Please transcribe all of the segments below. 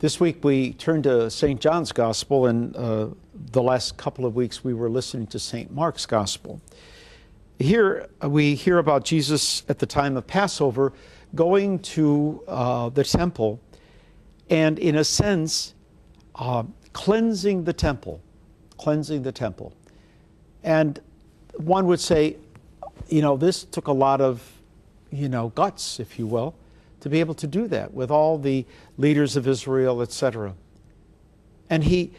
This week we turned to St. John's Gospel, and the last couple of weeks we were listening to St. Mark's Gospel. Here we hear about Jesus at the time of Passover going to the temple and, in a sense, cleansing the temple. And one would say, this took a lot of, guts, if you will, to be able to do that with all the leaders of Israel, etc. And he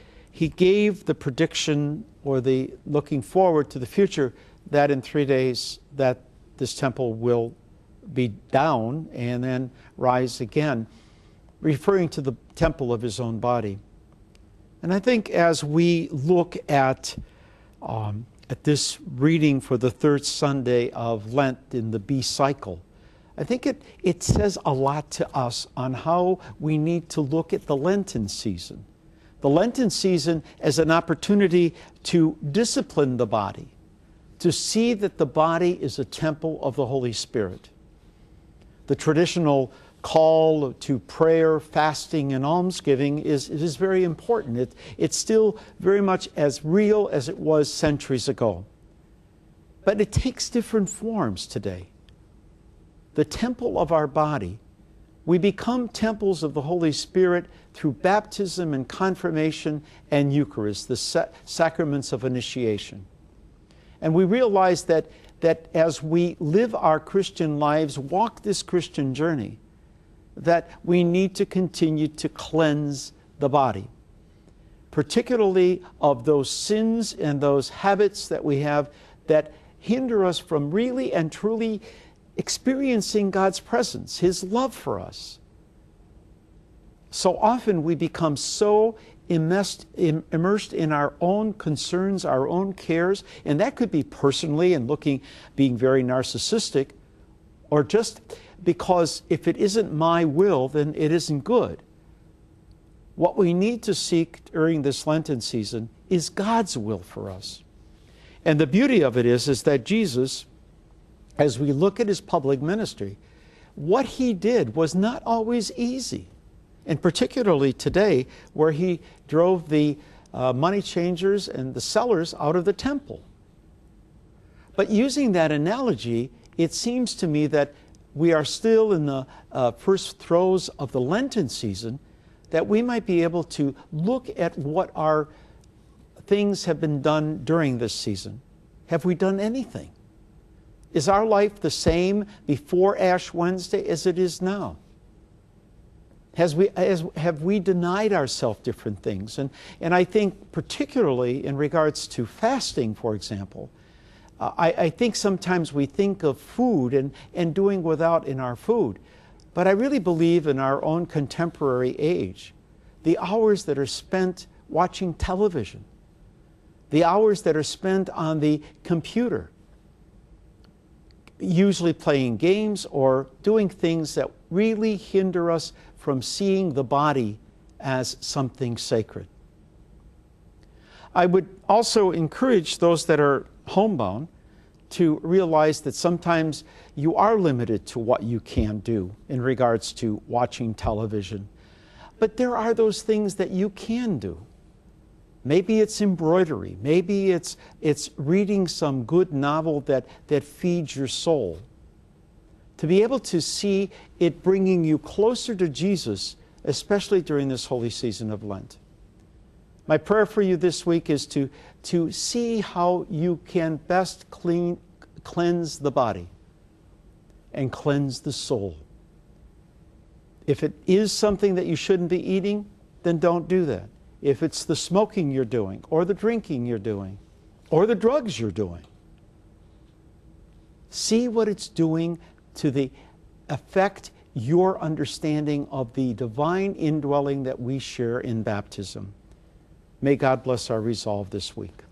gave the prediction, or the looking forward to the future, that in 3 days that this temple will be down and then rise again, referring to the temple of his own body. And I think as we look at this reading for the third Sunday of Lent in the B cycle, I think it says a lot to us on how we need to look at the Lenten season. The Lenten season as an opportunity to discipline the body, to see that the body is a temple of the Holy Spirit. The traditional call to prayer, fasting, and almsgiving is very important. It's still very much as real as it was centuries ago. But it takes different forms today. The temple of our body, we become temples of the Holy Spirit through baptism and confirmation and Eucharist, the sacraments of initiation. And we realize that as we live our Christian lives, walk this Christian journey, that we need to continue to cleanse the body, particularly of those sins and those habits that we have that hinder us from really and truly experiencing God's presence, His love for us. So often we become so immersed in our own concerns, our own cares, and that could be personally and being very narcissistic, or just because if it isn't my will, then it isn't good. What we need to seek during this Lenten season is God's will for us. And the beauty of it is that Jesus, as we look at his public ministry, what he did was not always easy. And particularly today, where he drove the money changers and the sellers out of the temple. But using that analogy, it seems to me that we are still in the first throes of the Lenten season, that we might be able to look at what our things have been done during this season. Have we done anything? Is our life the same before Ash Wednesday as it is now? Have we denied ourselves different things? And I think particularly in regards to fasting, for example, I think sometimes we think of food and doing without in our food. But I really believe in our own contemporary age, the hours that are spent watching television, the hours that are spent on the computer, usually playing games or doing things that really hinder us from seeing the body as something sacred. I would also encourage those that are homebound to realize that sometimes you are limited to what you can do in regards to watching television. But there are those things that you can do. Maybe it's embroidery. Maybe it's reading some good novel that feeds your soul. To be able to see it bringing you closer to Jesus, especially during this holy season of Lent. My prayer for you this week is to see how you can best cleanse the body and cleanse the soul. If it is something that you shouldn't be eating, then don't do that. If it's the smoking you're doing, or the drinking you're doing, or the drugs you're doing, see what it's doing to affect your understanding of the divine indwelling that we share in baptism. May God bless our resolve this week.